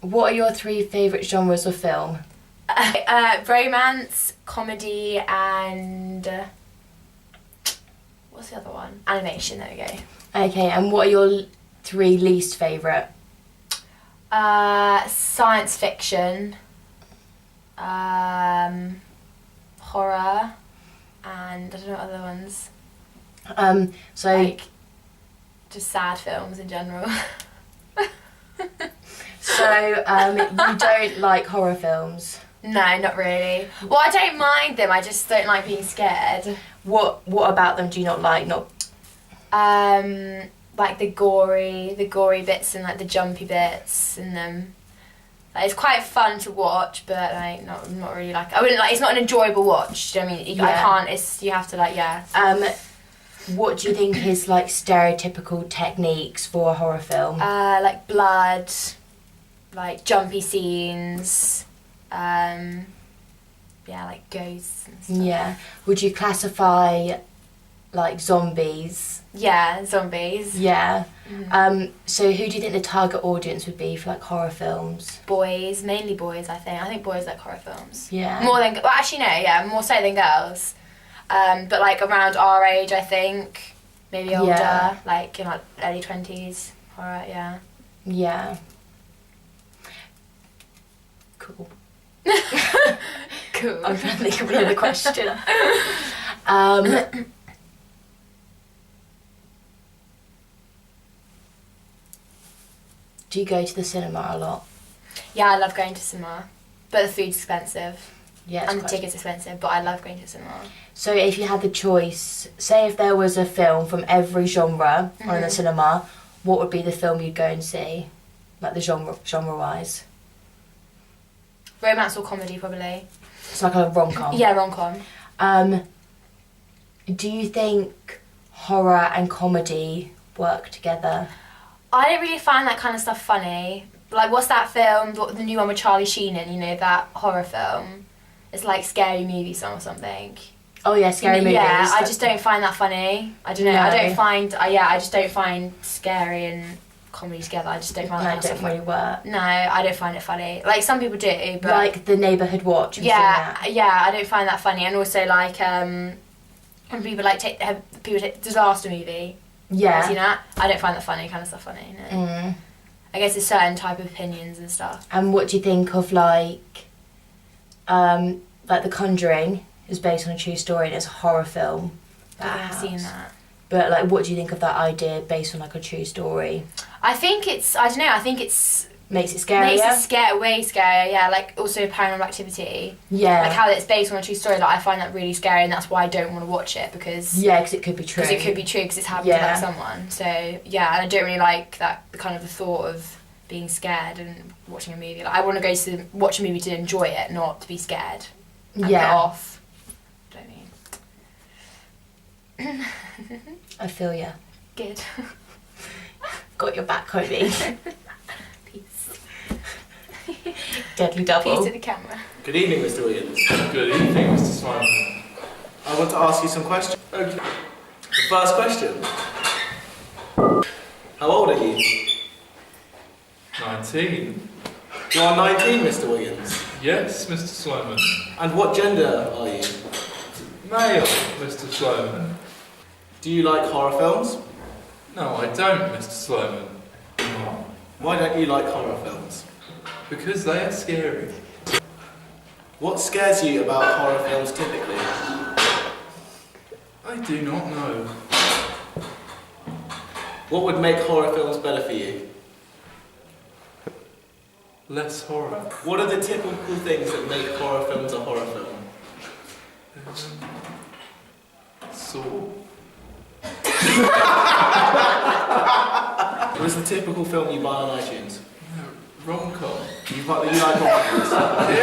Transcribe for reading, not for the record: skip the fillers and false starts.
What are your 3 favourite genres of film? Romance, comedy, and what's the other one? Animation. There we go. Okay, and what are your 3 least favourite? Science fiction, horror, and I don't know what other ones. So Like, just sad films in general. you don't like horror films? No, not really. Well, I don't mind them. I just don't like being scared. What about them do you not like? Like the gory bits and like the jumpy bits in them. Like, it's quite fun to watch, but like not really like. I wouldn't like. It's not an enjoyable watch. Do you know what I mean? I can't. You have to like What do you think is like stereotypical techniques for a horror film? Like blood, like jumpy scenes, like ghosts and stuff. Yeah. Would you classify like zombies? Yeah, zombies. Yeah. So who do you think the target audience would be for like horror films? Boys, mainly boys. I think boys like horror films. Yeah. More than more so than girls. But like around our age, I think, maybe older, like in like early 20s, horror, yeah. Yeah. Cool. Cool. I'm trying to think of another question. Do you go to the cinema a lot? Yeah, I love going to cinema, but the food's expensive. Yeah, and the ticket's expensive, but I love going to cinema. So if you had the choice, say if there was a film from every genre on in the cinema, what would be the film you'd go and see? Like the genre-wise? Romance or comedy, probably. It's like a rom-com? Yeah, rom-com. Do you think horror and comedy work together? I don't really find that kind of stuff funny. Like, what's that film, the new one with Charlie Sheen in, that horror film? It's like Scary Movie or something. Oh yeah, Scary Movie. Yeah, I just don't find that funny. I don't know. No. I just don't find scary and comedy together. I just don't find that don't really work. No, I don't find it funny. Like some people do, but like The Neighbourhood Watch. Yeah, I don't find that funny. And also like when people like take disaster movie. Yeah. Have you seen that? I don't find that funny. Kind of stuff funny. No. I guess it's certain type of opinions and stuff. And what do you think of like The Conjuring is based on a true story and it's a horror film? I haven't seen that. But like, what do you think of that idea based on like a true story? I think it's Makes it scarier? Makes it way scarier, yeah. Like also Paranormal Activity. Yeah. Like how it's based on a true story. Like I find that really scary, and that's why I don't want to watch it because. Yeah, because it could be true. Because it could be true because it's happened to like someone. So yeah, and I don't really like that kind of the thought of being scared and watching a movie. Like I want to go to watch a movie to enjoy it, not to be scared. And get off. Do you know what I mean? I feel ya. Good. Got your back, Kobe. Peace. Deadly double. Peace to the camera. Good evening, Mr. Williams. Good evening, Mr. Simon. I want to ask you some questions. Okay. The first question. How old are you? 19. You are 19, Mr. Williams. Yes, Mr. Simon. And what gender are you? Male, Mr. Simon. Do you like horror films? No, I don't, Mr. Simon. Why don't you like horror films? Because they are scary. What scares you about horror films typically? I do not know. What would make horror films better for you? Less horror. What are the typical things that make horror films a horror film? Saw. What is the typical film you buy on iTunes? Rom-com. You like rom-coms?